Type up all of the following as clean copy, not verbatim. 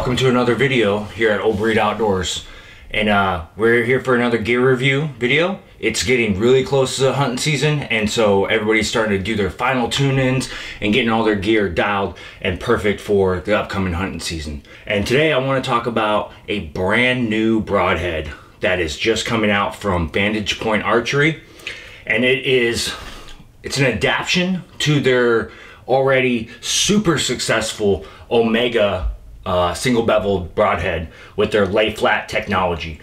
Welcome to another video here at Old Breed Outdoors, and we're here for another gear review video. It's getting really close to the hunting season, and so everybody's starting to do their final tune-ins and getting all their gear dialed and perfect for the upcoming hunting season. And today I want to talk about a brand new broadhead that is just coming out from Vantage Point Archery, and it's an adaptation to their already super successful Omega single beveled broadhead with their lay flat technology,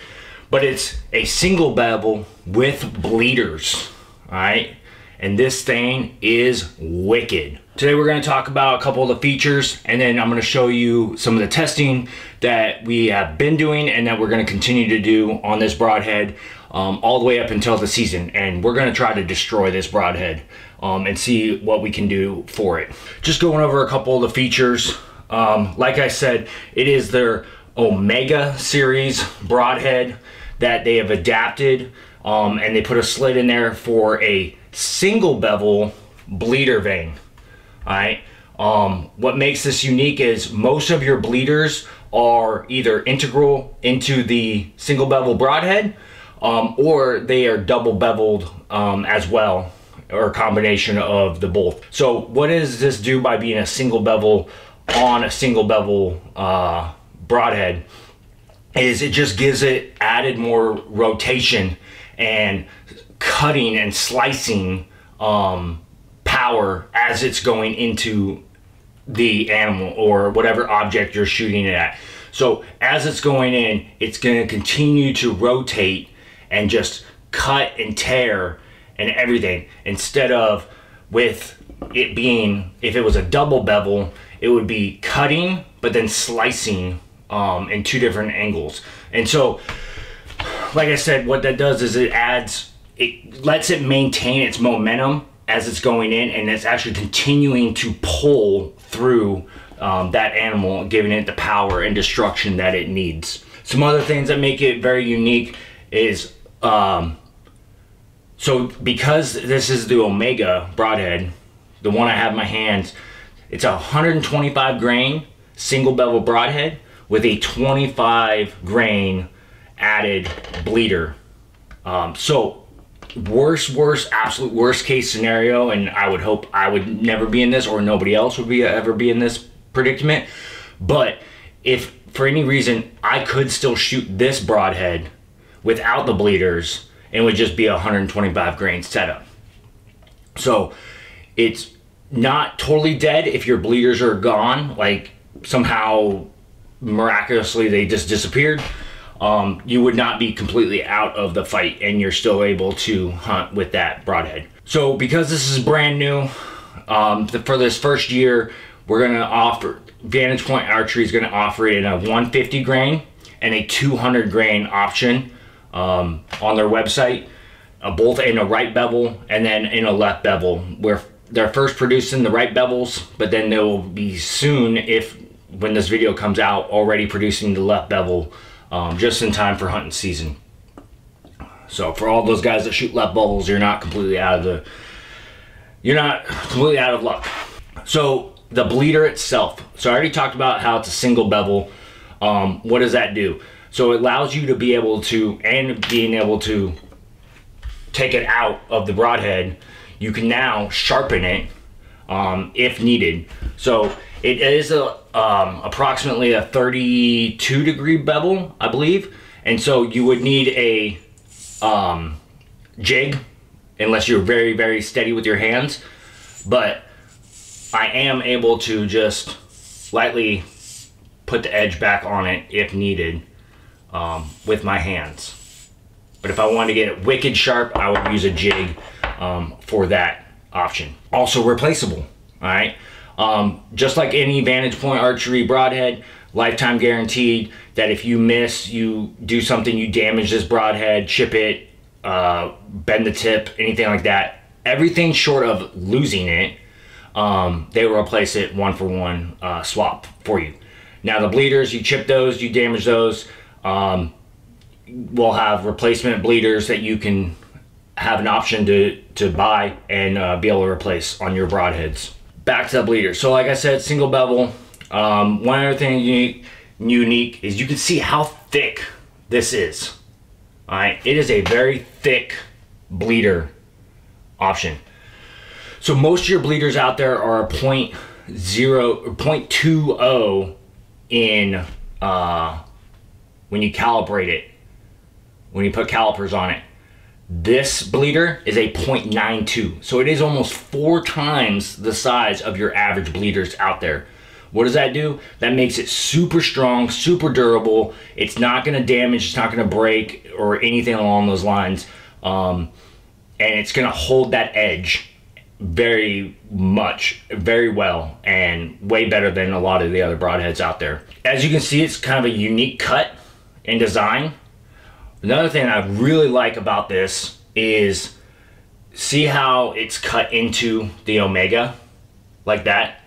but it's a single bevel with bleeders. All right, and this thing is wicked. Today we're going to talk about a couple of the features, and then I'm going to show you some of the testing that we have been doing and that we're going to continue to do on this broadhead all the way up until the season. And we're going to try to destroy this broadhead and see what we can do for it. Just going over a couple of the features. Like I said, it is their Omega series broadhead that they have adapted, and they put a slit in there for a single bevel bleeder vane. All right. What makes this unique is most of your bleeders are either integral into the single bevel broadhead, or they are double beveled as well, or a combination of the both. So what does this do by being a single bevel on a single bevel broadhead is it just gives it added more rotation and cutting and slicing power as it's going into the animal or whatever object you're shooting it at. So as it's going in, it's going to continue to rotate and just cut and tear and everything, instead of with it being, if it was a double bevel, it would be cutting but then slicing in two different angles. And so, like I said, what that does is it lets it maintain its momentum as it's going in, and it's actually continuing to pull through that animal, giving it the power and destruction that it needs. Some other things that make it very unique is so because this is the Omega broadhead, the one I have in my hands, it's a 125 grain single bevel broadhead with a 25 grain added bleeder. So absolute worst case scenario, and I would hope I would never be in this, or nobody else would ever be in this predicament. But if for any reason I could still shoot this broadhead without the bleeders, it would just be a 125 grain setup. So it's not totally dead if your bleeders are gone, like somehow miraculously they just disappeared. You would not be completely out of the fight, and you're still able to hunt with that broadhead. So because this is brand new, for this first year, we're going to offer, Vantage Point Archery is going to offer it in a 150 grain and a 200 grain option on their website, both in a right bevel and then in a left bevel, where they're first producing the right bevels, but then they will be soon, when this video comes out, already producing the left bevel, just in time for hunting season. So for all those guys that shoot left bevels, you're not completely out of luck. So the bleeder itself. So I already talked about how it's a single bevel. What does that do? So it allows you to be able to, and being able to take it out of the broadhead, you can now sharpen it if needed. So it is approximately a 32 degree bevel, I believe. And so you would need a jig, unless you're very, very steady with your hands. But I am able to just lightly put the edge back on it if needed with my hands. But if I wanted to get it wicked sharp, I would use a jig for that option. Also replaceable, all right? Just like any Vantage Point Archery broadhead, lifetime guaranteed, that if you miss, you do something, you damage this broadhead, chip it, bend the tip, anything like that, everything short of losing it, they will replace it one for one swap for you. Now the bleeders, you chip those, you damage those, we'll have replacement bleeders that you can have an option to buy and be able to replace on your broadheads. Back to the bleeder. So like I said, single bevel. One other thing, unique is you can see how thick this is. All right, it is a very thick bleeder option. So most of your bleeders out there are a 0.0 or 0.20 in when you calibrate it, when you put calipers on it. This bleeder is a 0.92, so it is almost 4 times the size of your average bleeders out there. What does that do? That makes it super strong, super durable. It's not going to damage, it's not going to break or anything along those lines, and it's going to hold that edge very well, and way better than a lot of the other broadheads out there. As you can see, it's kind of a unique cut and design. Another thing I really like about this is, see how it's cut into the Omega like that?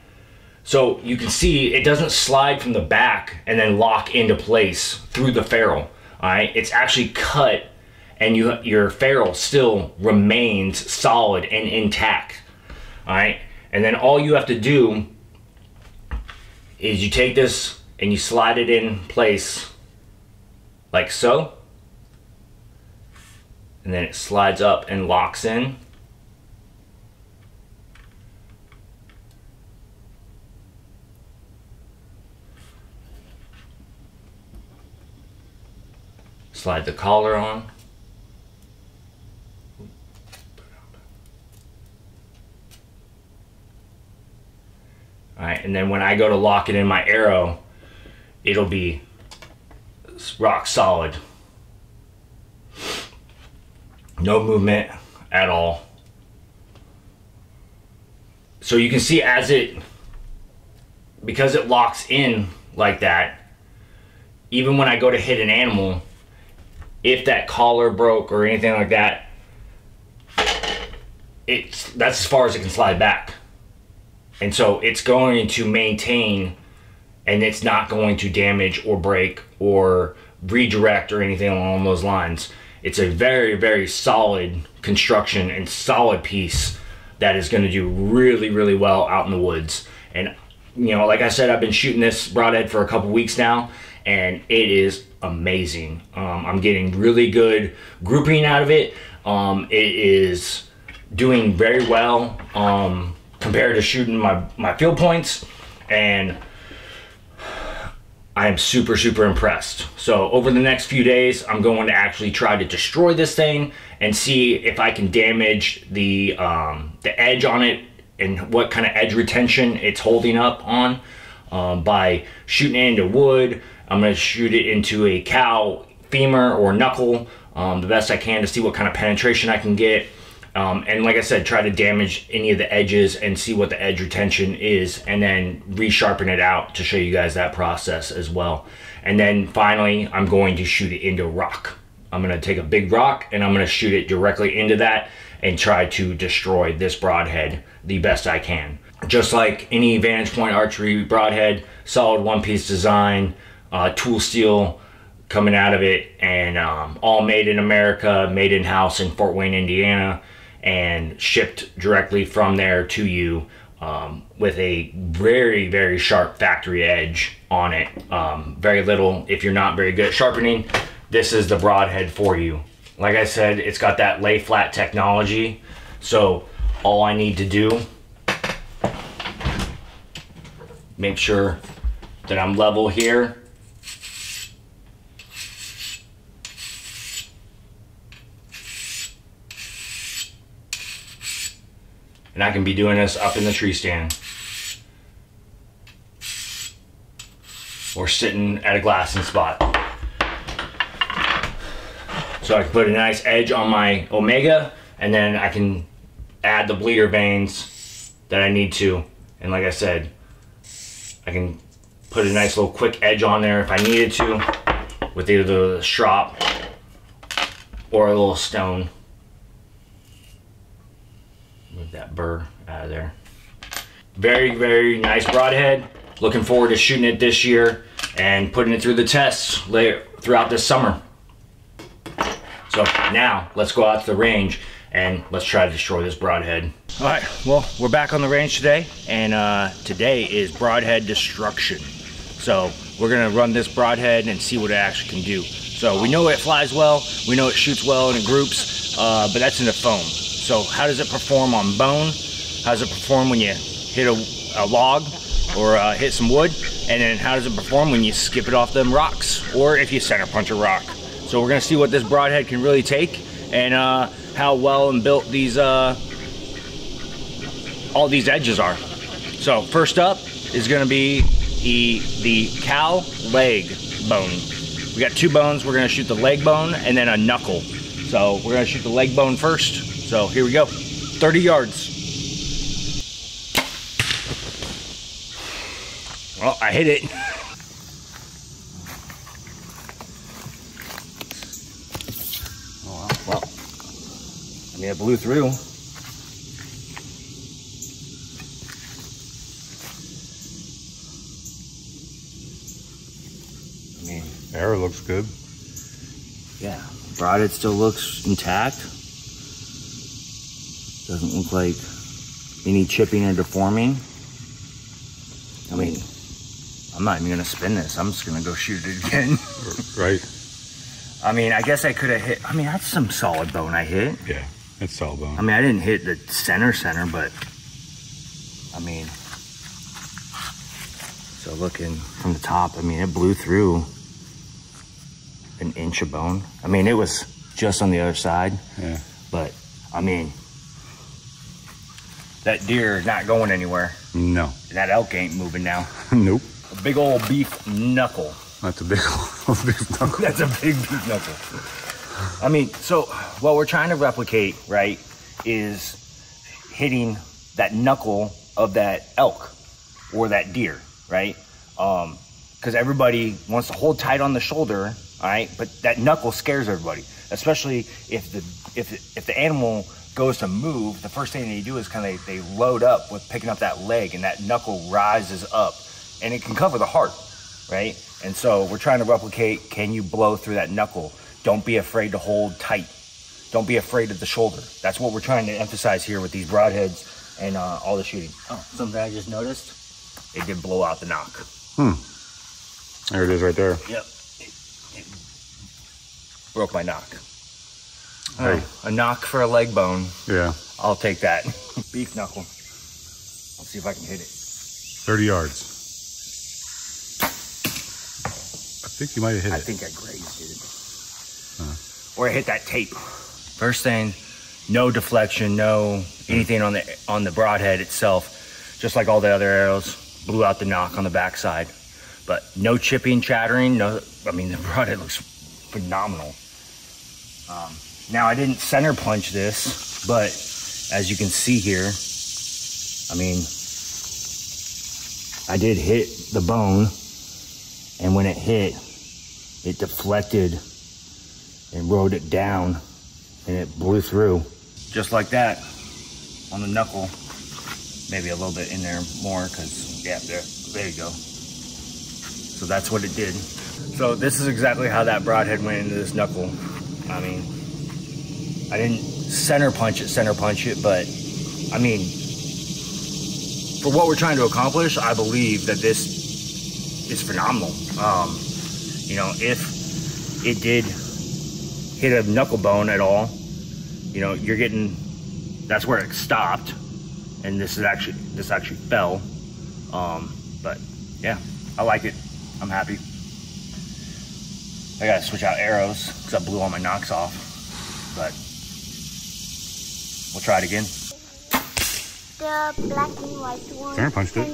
So you can see it doesn't slide from the back and then lock into place through the ferrule. All right, it's actually cut, and your ferrule still remains solid and intact. All right, and then all you have to do is you take this and you slide it in place like so, and then it slides up and locks in. Slide the collar on. All right, and then when I go to lock it in my arrow, it'll be rock solid. No movement at all. So you can see because it locks in like that, even when I go to hit an animal, if that collar broke or anything like that, that's as far as it can slide back. And so it's going to maintain, and it's not going to damage or break or redirect or anything along those lines. It's a very, very solid construction and solid piece that is going to do really, really well out in the woods. And, you know, like I said, I've been shooting this broadhead for a couple weeks now, and it is amazing. I'm getting really good grouping out of it. It is doing very well compared to shooting my field points, and I am super, super impressed. So over the next few days, I'm going to actually try to destroy this thing and see if I can damage the edge on it and what kind of edge retention it's holding up on by shooting it into wood. I'm going to shoot it into a cow femur or knuckle the best I can to see what kind of penetration I can get. And like I said, try to damage any of the edges and see what the edge retention is, and then resharpen it out to show you guys that process as well. And then finally, I'm going to shoot it into rock. I'm going to take a big rock and I'm going to shoot it directly into that and try to destroy this broadhead the best I can. Just like any Vantage Point archery broadhead, solid one-piece design, tool steel coming out of it, and all made in America, made in-house in Fort Wayne, Indiana, and shipped directly from there to you with a very, very sharp factory edge on it. Very little, if you're not very good at sharpening, this is the broadhead for you. Like I said, it's got that lay flat technology, so all I need to do, make sure that I'm level here. And I can be doing this up in the tree stand, or sitting at a glassing spot. So I can put a nice edge on my Omega, and then I can add the bleeder veins that I need to. And like I said, I can put a nice little quick edge on there if I needed to, with either the strop or a little stone. Move that burr out of there. Very, very nice broadhead. Looking forward to shooting it this year and putting it through the tests throughout this summer. So now let's go out to the range and let's try to destroy this broadhead. All right, well, we're back on the range today, and today is broadhead destruction. So we're gonna run this broadhead and see what it actually can do. So we know it flies well, we know it shoots well in groups, but that's in the foam. So how does it perform on bone? How does it perform when you hit a log or hit some wood? And then how does it perform when you skip it off them rocks or if you center punch a rock? So we're gonna see what this broadhead can really take and how well and built these all these edges are. So first up is gonna be the cow leg bone. We got 2 bones. We're gonna shoot the leg bone and then a knuckle. So we're gonna shoot the leg bone first. So here we go, 30 yards. Well, I hit it. Oh, well, I mean, it blew through. I mean, arrow looks good. Yeah, broadhead still looks intact. Doesn't look like any chipping or deforming. I mean, I'm not even gonna spin this. I'm just gonna go shoot it again. Right. I mean, I guess I could have hit. I mean, that's some solid bone I hit. Yeah, that's solid bone. I mean, I didn't hit the center, but I mean, so looking from the top, I mean, it blew through an inch of bone. I mean, it was just on the other side. Yeah. But I mean, that deer is not going anywhere. No. And that elk ain't moving now. Nope. A big old beef knuckle. That's a big old beef knuckle. That's a big beef knuckle. I mean, so what we're trying to replicate, right, is hitting that knuckle of that elk or that deer, right? Because everybody wants to hold tight on the shoulder, all right? But that knuckle scares everybody, especially if the animal goes to move. The first thing they do is kind of they load up with picking up that leg, and that knuckle rises up, and it can cover the heart, right? And so we're trying to replicate, can you blow through that knuckle? Don't be afraid to hold tight. Don't be afraid of the shoulder. That's what we're trying to emphasize here with these broadheads and all the shooting. Oh, something I just noticed, it did blow out the knock. There it is right there. Yep, it broke my knock. Hey. A knock for a leg bone. Yeah. I'll take that. Beef knuckle. Let's see if I can hit it. 30 yards. I think you might have hit it. I think I grazed it. Or I hit that tape. First thing, no deflection, no anything on the broadhead itself. Just like all the other arrows, blew out the knock on the backside. But no chipping, chattering. No, I mean, the broadhead looks phenomenal. Now I didn't center punch this, but as you can see here, I mean, I did hit the bone, and when it hit, it deflected and rode it down, and it blew through. Just like that, on the knuckle. Maybe a little bit in there more, because, yeah, there you go. So that's what it did. So this is exactly how that broadhead went into this knuckle. I mean, I didn't center punch it, but I mean, for what we're trying to accomplish, I believe that this is phenomenal. You know, if it did hit a knuckle bone at all, you know, you're getting, that's where it stopped, and this actually fell. But yeah, I like it. I'm happy. I gotta switch out arrows because I blew all my knocks off, but we'll try it again. The black and white one. Center punched it.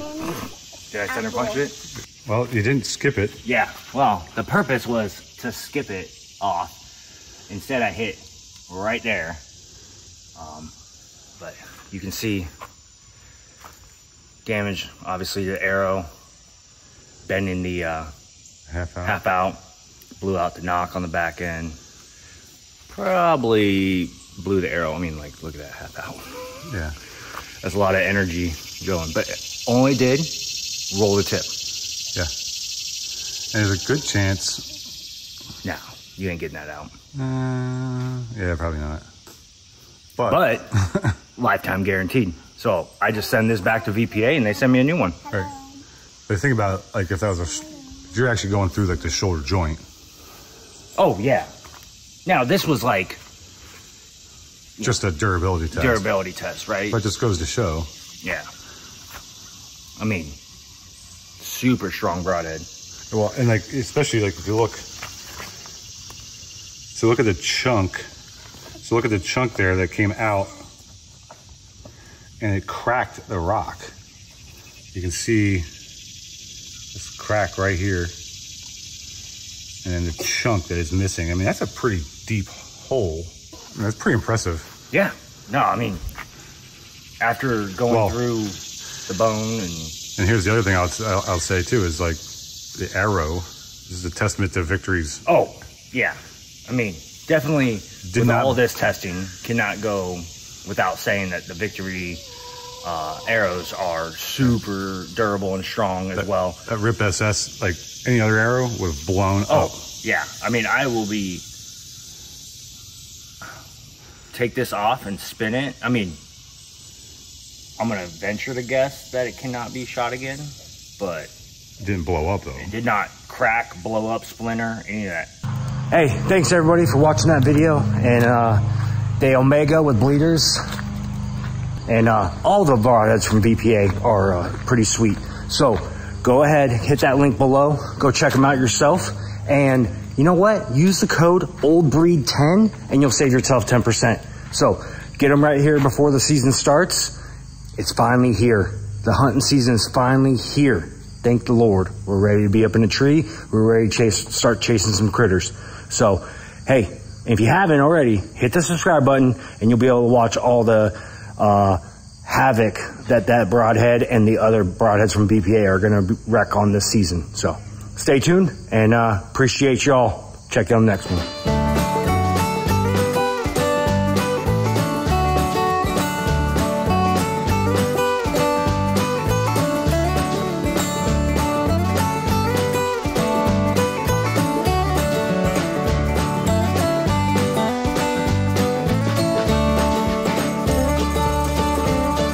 Did I center punch it? Well, you didn't skip it. Yeah, well, the purpose was to skip it off. Instead, I hit right there. But you can see damage, obviously, the arrow bending the half out, blew out the knock on the back end. Probably blew the arrow. I mean, like, look at that half out. Yeah. That's a lot of energy going, but only did roll the tip. Yeah. And there's a good chance. No, you ain't getting that out. Yeah, probably not. But lifetime guaranteed. So I just send this back to VPA and they send me a new one. Right. But think about, like, if that was You're actually going through like the shoulder joint. Oh yeah. Now this was like just a durability test. Durability test, right? But this goes to show. Yeah. I mean, super strong broadhead. Well, and like, especially like if you look, so look at the chunk. So look at the chunk there that came out and it cracked the rock. You can see this crack right here. And then the chunk that is missing. I mean, that's a pretty deep hole. I mean, that's pretty impressive. Yeah. No, I mean, after going through the bone and here's the other thing I'll say too is like the arrow. This is a testament to Victory's. Oh, yeah. I mean, definitely all this testing cannot go without saying that the Victory arrows are super durable and strong as well. That Rip SS, like any other arrow, would have blown up. Yeah. I mean, I will take this off and spin it. I mean, I'm going to venture to guess that it cannot be shot again, but it didn't blow up though. It did not crack, blow up, splinter, any of that. Hey, thanks everybody for watching that video. And the Omega with bleeders and all the broadheads from VPA are pretty sweet. So go ahead, hit that link below, go check them out yourself. And you know what? Use the code OldBreed10 and you'll save yourself 10%. So get them right here before the season starts. It's finally here. The hunting season is finally here. Thank the Lord. We're ready to be up in a tree. We're ready to start chasing some critters. So, hey, if you haven't already, hit the subscribe button and you'll be able to watch all the havoc that broadhead and the other broadheads from VPA are going to wreck on this season. So stay tuned and appreciate y'all. Check you on the next one.